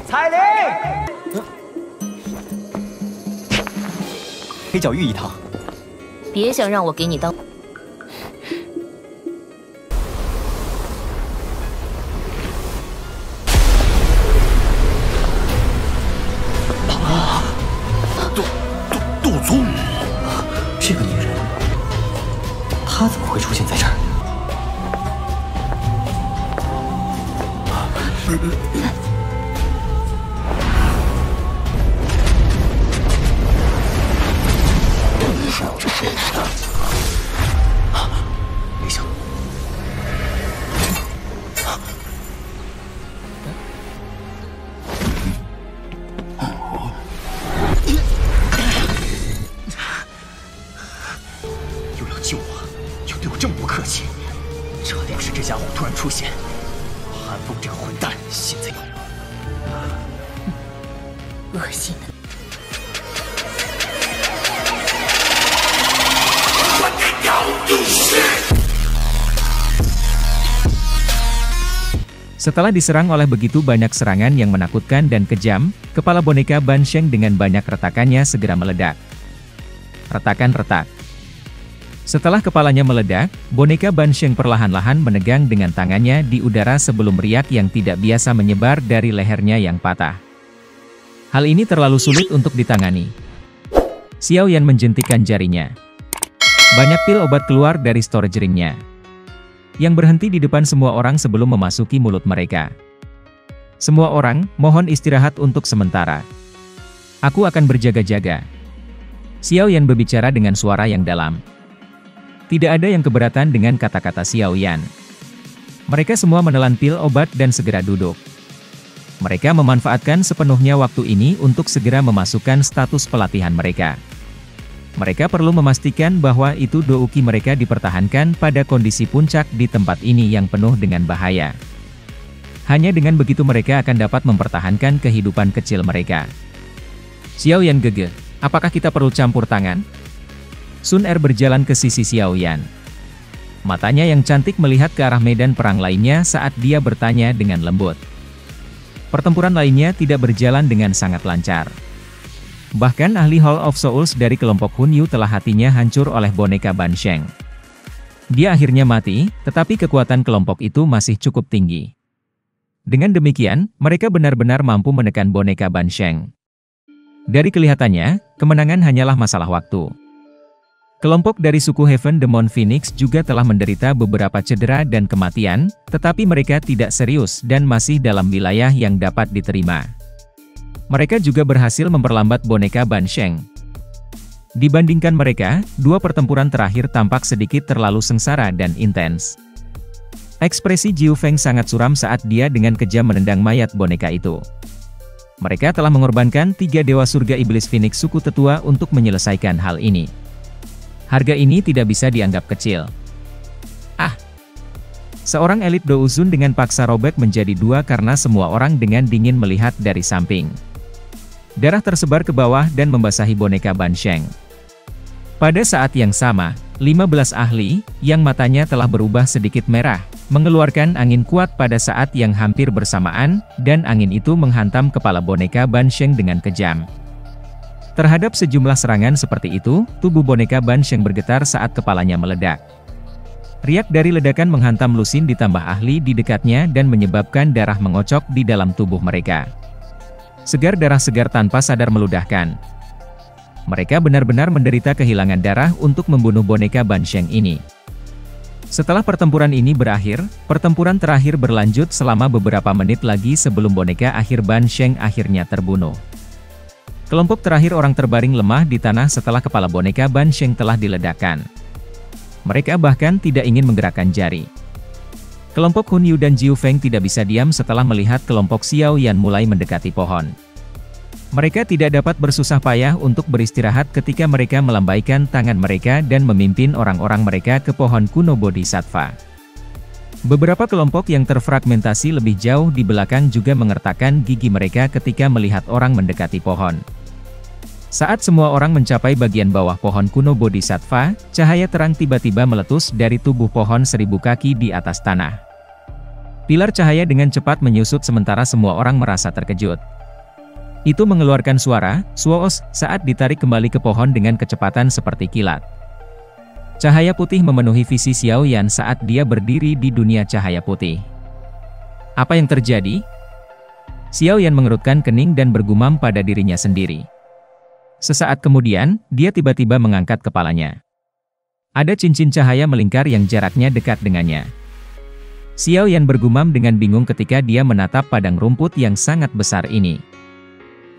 彩铃，黑角玉一趟。别想让我给你当。杜宗，这个女人，她怎么会出现在这儿？没想又要救我，又对我这么不客气，这要是这家伙突然出现，韩风这个混蛋现在恶心的。 Setelah diserang oleh begitu banyak serangan yang menakutkan dan kejam, kepala boneka Ban Sheng dengan banyak retakannya segera meledak. Retakan retak. Setelah kepalanya meledak, boneka Ban Sheng perlahan-lahan menegang dengan tangannya di udara sebelum riak yang tidak biasa menyebar dari lehernya yang patah. Hal ini terlalu sulit untuk ditangani. Xiao Yan menjentikan jarinya. Banyak pil obat keluar dari storage ringnya, yang berhenti di depan semua orang sebelum memasuki mulut mereka. Semua orang, mohon istirahat untuk sementara. Aku akan berjaga-jaga. Xiao Yan berbicara dengan suara yang dalam. Tidak ada yang keberatan dengan kata-kata Xiao Yan. Mereka semua menelan pil obat dan segera duduk. Mereka memanfaatkan sepenuhnya waktu ini untuk segera memasukkan status pelatihan mereka. Mereka perlu memastikan bahwa itu douki mereka dipertahankan pada kondisi puncak di tempat ini yang penuh dengan bahaya. Hanya dengan begitu mereka akan dapat mempertahankan kehidupan kecil mereka. Xiao Yan gegeh, apakah kita perlu campur tangan? Sun Er berjalan ke sisi Xiao Yan. Matanya yang cantik melihat ke arah medan perang lainnya saat dia bertanya dengan lembut. Pertempuran lainnya tidak berjalan dengan sangat lancar. Bahkan ahli Hall of Souls dari kelompok Hun Yu telah hatinya hancur oleh boneka Ban Sheng. Dia akhirnya mati, tetapi kekuatan kelompok itu masih cukup tinggi. Dengan demikian, mereka benar-benar mampu menekan boneka Ban Sheng. Dari kelihatannya, kemenangan hanyalah masalah waktu. Kelompok dari suku Heaven Demon Phoenix juga telah menderita beberapa cedera dan kematian, tetapi mereka tidak serius dan masih dalam wilayah yang dapat diterima. Mereka juga berhasil memperlambat boneka Ban Sheng. Dibandingkan mereka, dua pertempuran terakhir tampak sedikit terlalu sengsara dan intens. Ekspresi Jiu Feng sangat suram saat dia dengan kejam menendang mayat boneka itu. Mereka telah mengorbankan 3 dewa surga iblis Phoenix suku tetua untuk menyelesaikan hal ini. Harga ini tidak bisa dianggap kecil. Seorang elit Douzun dengan paksa robek menjadi 2 karena semua orang dengan dingin melihat dari samping. Darah tersebar ke bawah dan membasahi boneka Ban Sheng. Pada saat yang sama, 15 ahli, yang matanya telah berubah sedikit merah, mengeluarkan angin kuat pada saat yang hampir bersamaan, dan angin itu menghantam kepala boneka Ban Sheng dengan kejam. Terhadap sejumlah serangan seperti itu, tubuh boneka Ban Sheng bergetar saat kepalanya meledak. Riak dari ledakan menghantam Lusin ditambah ahli di dekatnya dan menyebabkan darah mengocok di dalam tubuh mereka. Segar darah segar tanpa sadar meludahkan. Mereka benar-benar menderita kehilangan darah untuk membunuh boneka Ban Sheng ini. Setelah pertempuran ini berakhir, pertempuran terakhir berlanjut selama beberapa menit lagi sebelum boneka akhir Ban Sheng akhirnya terbunuh. Kelompok terakhir orang terbaring lemah di tanah setelah kepala boneka Ban Sheng telah diledakkan. Mereka bahkan tidak ingin menggerakkan jari. Kelompok Hun Yu dan Jiu Feng tidak bisa diam setelah melihat kelompok Xiao Yan mulai mendekati pohon. Mereka tidak dapat bersusah payah untuk beristirahat ketika mereka melambaikan tangan mereka dan memimpin orang-orang mereka ke pohon kuno Bodhisattva. Beberapa kelompok yang terfragmentasi lebih jauh di belakang juga mengertakkan gigi mereka ketika melihat orang mendekati pohon. Saat semua orang mencapai bagian bawah pohon kuno Bodhisattva, cahaya terang tiba-tiba meletus dari tubuh pohon 1000 kaki di atas tanah. Pilar cahaya dengan cepat menyusut sementara semua orang merasa terkejut. Itu mengeluarkan suara, "Swoos," saat ditarik kembali ke pohon dengan kecepatan seperti kilat. Cahaya putih memenuhi visi Xiao Yan saat dia berdiri di dunia cahaya putih. Apa yang terjadi? Xiao Yan mengerutkan kening dan bergumam pada dirinya sendiri. Sesaat kemudian, dia tiba-tiba mengangkat kepalanya. Ada cincin cahaya melingkar yang jaraknya dekat dengannya. Xiao Yan bergumam dengan bingung ketika dia menatap padang rumput yang sangat besar ini.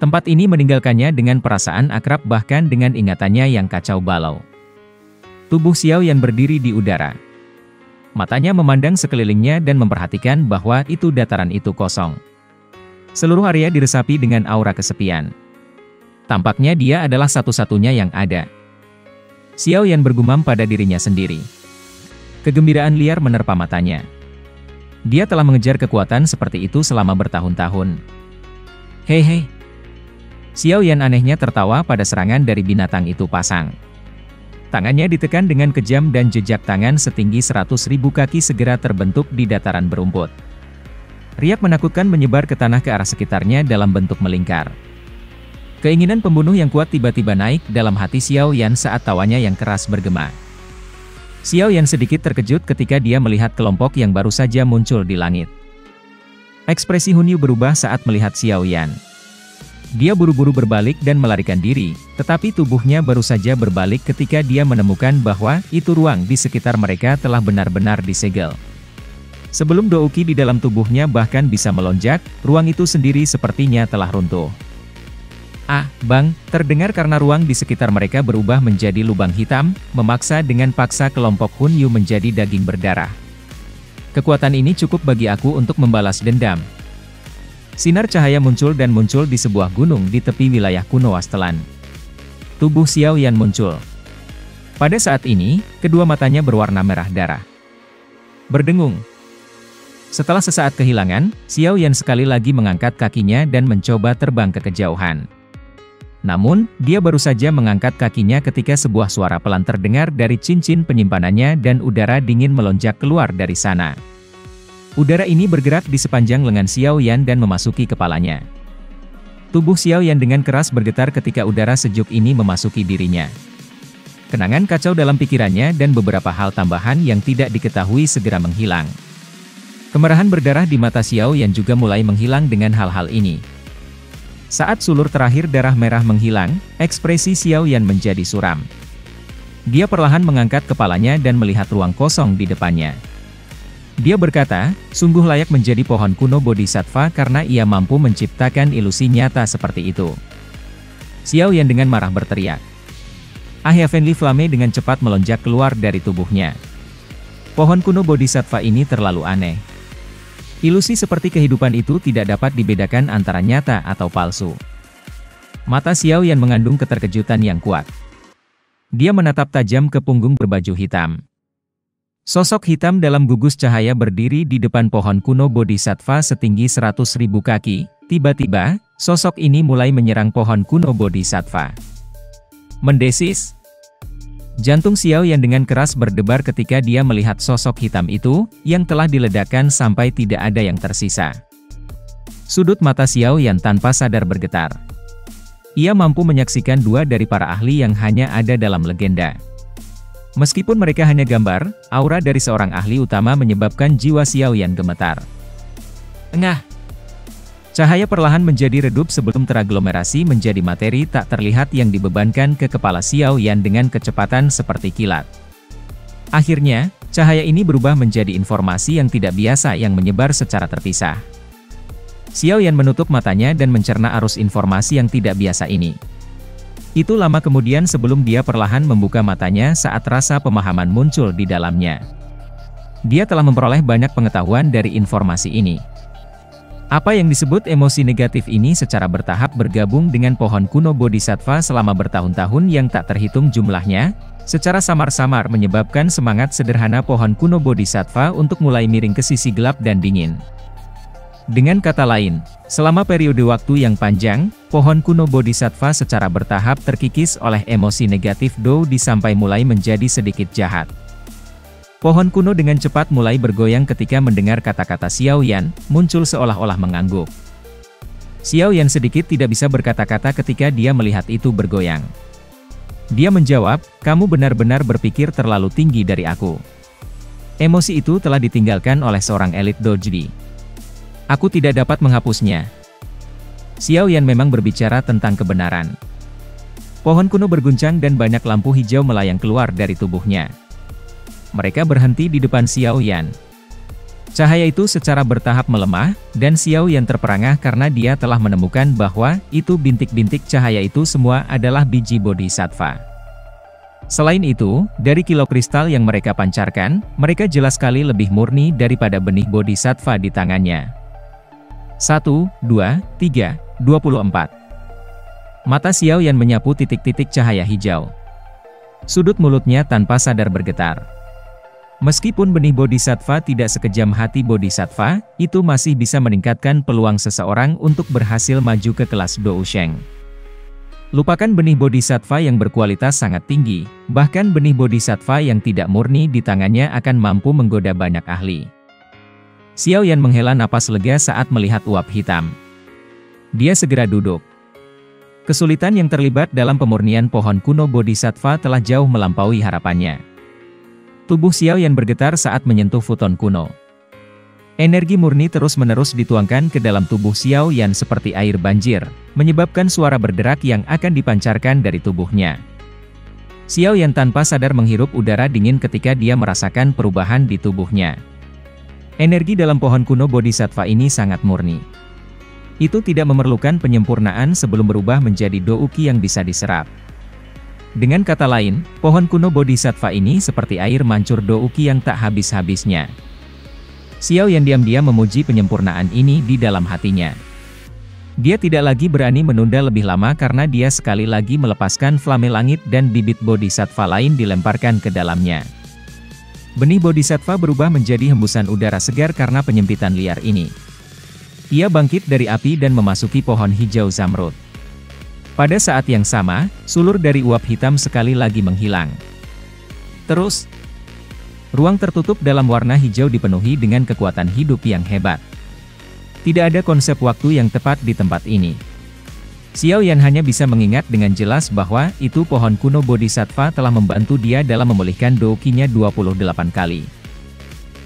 Tempat ini meninggalkannya dengan perasaan akrab bahkan dengan ingatannya yang kacau balau. Tubuh Xiao Yan berdiri di udara. Matanya memandang sekelilingnya dan memperhatikan bahwa itu dataran itu kosong. Seluruh area diresapi dengan aura kesepian. Tampaknya dia adalah satu-satunya yang ada. Xiao Yan bergumam pada dirinya sendiri. Kegembiraan liar menerpa matanya. Dia telah mengejar kekuatan seperti itu selama bertahun-tahun. Hei. Xiao Yan anehnya tertawa pada serangan dari binatang itu pasang. Tangannya ditekan dengan kejam dan jejak tangan setinggi 100.000 kaki segera terbentuk di dataran berumput. Riak menakutkan menyebar ke tanah ke arah sekitarnya dalam bentuk melingkar. Keinginan pembunuh yang kuat tiba-tiba naik dalam hati Xiao Yan saat tawanya yang keras bergema. Xiao Yan sedikit terkejut ketika dia melihat kelompok yang baru saja muncul di langit. Ekspresi Hun Yu berubah saat melihat Xiao Yan. Dia buru-buru berbalik dan melarikan diri, tetapi tubuhnya baru saja berbalik ketika dia menemukan bahwa itu ruang di sekitar mereka telah benar-benar disegel. Sebelum Douqi di dalam tubuhnya bahkan bisa melonjak, ruang itu sendiri sepertinya telah runtuh. "Ah, Bang," terdengar karena ruang di sekitar mereka berubah menjadi lubang hitam, memaksa dengan paksa kelompok Hun Yu menjadi daging berdarah. Kekuatan ini cukup bagi aku untuk membalas dendam. Sinar cahaya muncul di sebuah gunung di tepi wilayah kuno Wastelan. Tubuh Xiao Yan muncul. Pada saat ini, kedua matanya berwarna merah darah. Berdengung. Setelah sesaat kehilangan, Xiao Yan sekali lagi mengangkat kakinya dan mencoba terbang ke kejauhan. Namun, dia baru saja mengangkat kakinya ketika sebuah suara pelan terdengar dari cincin penyimpanannya dan udara dingin melonjak keluar dari sana. Udara ini bergerak di sepanjang lengan Xiao Yan dan memasuki kepalanya. Tubuh Xiao Yan dengan keras bergetar ketika udara sejuk ini memasuki dirinya. Kenangan kacau dalam pikirannya dan beberapa hal tambahan yang tidak diketahui segera menghilang. Kemerahan berdarah di mata Xiao Yan juga mulai menghilang dengan hal-hal ini. Saat sulur terakhir darah merah menghilang, ekspresi Xiao Yan menjadi suram. Dia perlahan mengangkat kepalanya dan melihat ruang kosong di depannya. Dia berkata, sungguh layak menjadi pohon kuno Bodhisattva karena ia mampu menciptakan ilusi nyata seperti itu. Xiao Yan dengan marah berteriak. Heavenly Flame dengan cepat melonjak keluar dari tubuhnya. Pohon kuno Bodhisattva ini terlalu aneh. Ilusi seperti kehidupan itu tidak dapat dibedakan antara nyata atau palsu. Mata Xiao Yan mengandung keterkejutan yang kuat. Dia menatap tajam ke punggung berbaju hitam. Sosok hitam dalam gugus cahaya berdiri di depan pohon kuno Bodhisattva setinggi 100.000 kaki. Tiba-tiba, sosok ini mulai menyerang pohon kuno Bodhisattva. Mendesis. Jantung Xiao Yan dengan keras berdebar ketika dia melihat sosok hitam itu, yang telah diledakkan sampai tidak ada yang tersisa. Sudut mata Xiao Yan tanpa sadar bergetar. Ia mampu menyaksikan dua dari para ahli yang hanya ada dalam legenda. Meskipun mereka hanya gambar, aura dari seorang ahli utama menyebabkan jiwa Xiao Yan gemetar. Engah! Cahaya perlahan menjadi redup sebelum teraglomerasi menjadi materi tak terlihat yang dibebankan ke kepala Xiao Yan dengan kecepatan seperti kilat. Akhirnya, cahaya ini berubah menjadi informasi yang tidak biasa yang menyebar secara terpisah. Xiao Yan menutup matanya dan mencerna arus informasi yang tidak biasa ini. Itu lama kemudian sebelum dia perlahan membuka matanya saat rasa pemahaman muncul di dalamnya. Dia telah memperoleh banyak pengetahuan dari informasi ini. Apa yang disebut emosi negatif ini secara bertahap bergabung dengan pohon kuno Bodhisattva selama bertahun-tahun yang tak terhitung jumlahnya, secara samar-samar menyebabkan semangat sederhana pohon kuno Bodhisattva untuk mulai miring ke sisi gelap dan dingin. Dengan kata lain, selama periode waktu yang panjang, pohon kuno Bodhisattva secara bertahap terkikis oleh emosi negatif Dou Di sampai mulai menjadi sedikit jahat. Pohon kuno dengan cepat mulai bergoyang ketika mendengar kata-kata Xiao Yan, muncul seolah-olah mengangguk. Xiao Yan sedikit tidak bisa berkata-kata ketika dia melihat itu bergoyang. Dia menjawab, kamu benar-benar berpikir terlalu tinggi dari aku. Emosi itu telah ditinggalkan oleh seorang elit Dojdi. Aku tidak dapat menghapusnya. Xiao Yan memang berbicara tentang kebenaran. Pohon kuno berguncang dan banyak lampu hijau melayang keluar dari tubuhnya. Mereka berhenti di depan Xiao Yan. Cahaya itu secara bertahap melemah, dan Xiao Yan terperangah karena dia telah menemukan bahwa itu bintik-bintik cahaya itu semua adalah biji bodhisattva. Selain itu, dari kilau kristal yang mereka pancarkan, mereka jelas sekali lebih murni daripada benih bodhisattva di tangannya. 1, 2, 3, 24. Mata Xiao Yan menyapu titik-titik cahaya hijau. Sudut mulutnya tanpa sadar bergetar. Meskipun benih bodhisattva tidak sekejam hati bodhisattva, itu masih bisa meningkatkan peluang seseorang untuk berhasil maju ke kelas Dousheng. Lupakan benih bodhisattva yang berkualitas sangat tinggi, bahkan benih bodhisattva yang tidak murni di tangannya akan mampu menggoda banyak ahli. Xiao Yan menghela napas lega saat melihat uap hitam. Dia segera duduk. Kesulitan yang terlibat dalam pemurnian pohon kuno bodhisattva telah jauh melampaui harapannya. Tubuh Xiao Yan bergetar saat menyentuh futon kuno. Energi murni terus-menerus dituangkan ke dalam tubuh Xiao Yan seperti air banjir, menyebabkan suara berderak yang akan dipancarkan dari tubuhnya. Xiao Yan tanpa sadar menghirup udara dingin ketika dia merasakan perubahan di tubuhnya. Energi dalam pohon kuno bodhisattva ini sangat murni. Itu tidak memerlukan penyempurnaan sebelum berubah menjadi douki yang bisa diserap. Dengan kata lain, pohon kuno bodhisattva ini seperti air mancur douki yang tak habis-habisnya. Xiao Yan diam-diam memuji penyempurnaan ini di dalam hatinya. Dia tidak lagi berani menunda lebih lama karena dia sekali lagi melepaskan flame langit dan bibit bodhisattva lain dilemparkan ke dalamnya. Benih bodhisattva berubah menjadi hembusan udara segar karena penyempitan liar ini. Ia bangkit dari api dan memasuki pohon hijau zamrud. Pada saat yang sama, sulur dari uap hitam sekali lagi menghilang. Terus, ruang tertutup dalam warna hijau dipenuhi dengan kekuatan hidup yang hebat. Tidak ada konsep waktu yang tepat di tempat ini. Xiao Yan hanya bisa mengingat dengan jelas bahwa itu pohon kuno bodhisattva telah membantu dia dalam memulihkan doukinya 28 kali.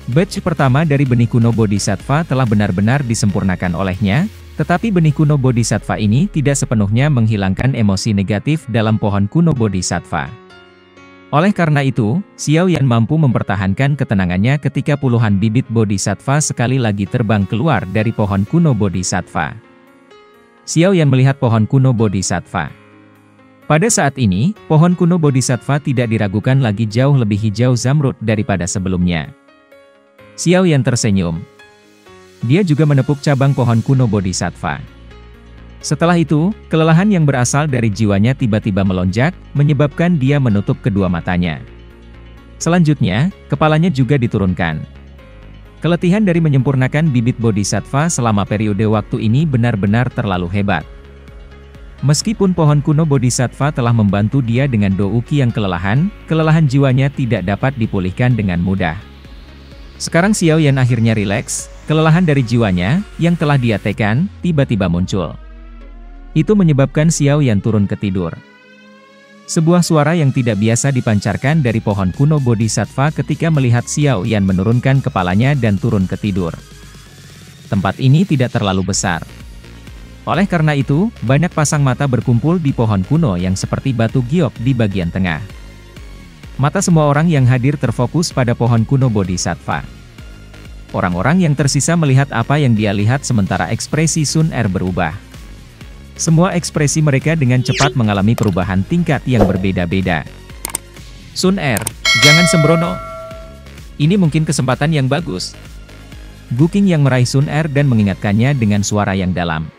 Batch pertama dari benih kuno bodhisattva telah benar-benar disempurnakan olehnya. Tetapi benih kuno bodhisattva ini tidak sepenuhnya menghilangkan emosi negatif dalam pohon kuno bodhisattva. Oleh karena itu, Xiao Yan mampu mempertahankan ketenangannya ketika puluhan bibit bodhisattva sekali lagi terbang keluar dari pohon kuno bodhisattva. Xiao Yan melihat pohon kuno bodhisattva. Pada saat ini, pohon kuno bodhisattva tidak diragukan lagi jauh lebih hijau zamrud daripada sebelumnya. Xiao Yan tersenyum. Dia juga menepuk cabang pohon kuno bodhisattva. Setelah itu, kelelahan yang berasal dari jiwanya tiba-tiba melonjak, menyebabkan dia menutup kedua matanya. Selanjutnya, kepalanya juga diturunkan. Keletihan dari menyempurnakan bibit bodhisattva selama periode waktu ini benar-benar terlalu hebat. Meskipun pohon kuno bodhisattva telah membantu dia dengan douki yang kelelahan jiwanya tidak dapat dipulihkan dengan mudah. Sekarang Xiao Yan akhirnya rileks, kelelahan dari jiwanya, yang telah dia tekan, tiba-tiba muncul. Itu menyebabkan Xiao Yan turun ke tidur. Sebuah suara yang tidak biasa dipancarkan dari pohon kuno bodhisattva ketika melihat Xiao Yan menurunkan kepalanya dan turun ke tidur. Tempat ini tidak terlalu besar. Oleh karena itu, banyak pasang mata berkumpul di pohon kuno yang seperti batu giok di bagian tengah. Mata semua orang yang hadir terfokus pada pohon kuno bodhisattva. Orang-orang yang tersisa melihat apa yang dia lihat sementara ekspresi Sun Er berubah. Semua ekspresi mereka dengan cepat mengalami perubahan tingkat yang berbeda-beda. Sun Er, jangan sembrono. Ini mungkin kesempatan yang bagus. Gu Qing yang meraih Sun Er dan mengingatkannya dengan suara yang dalam.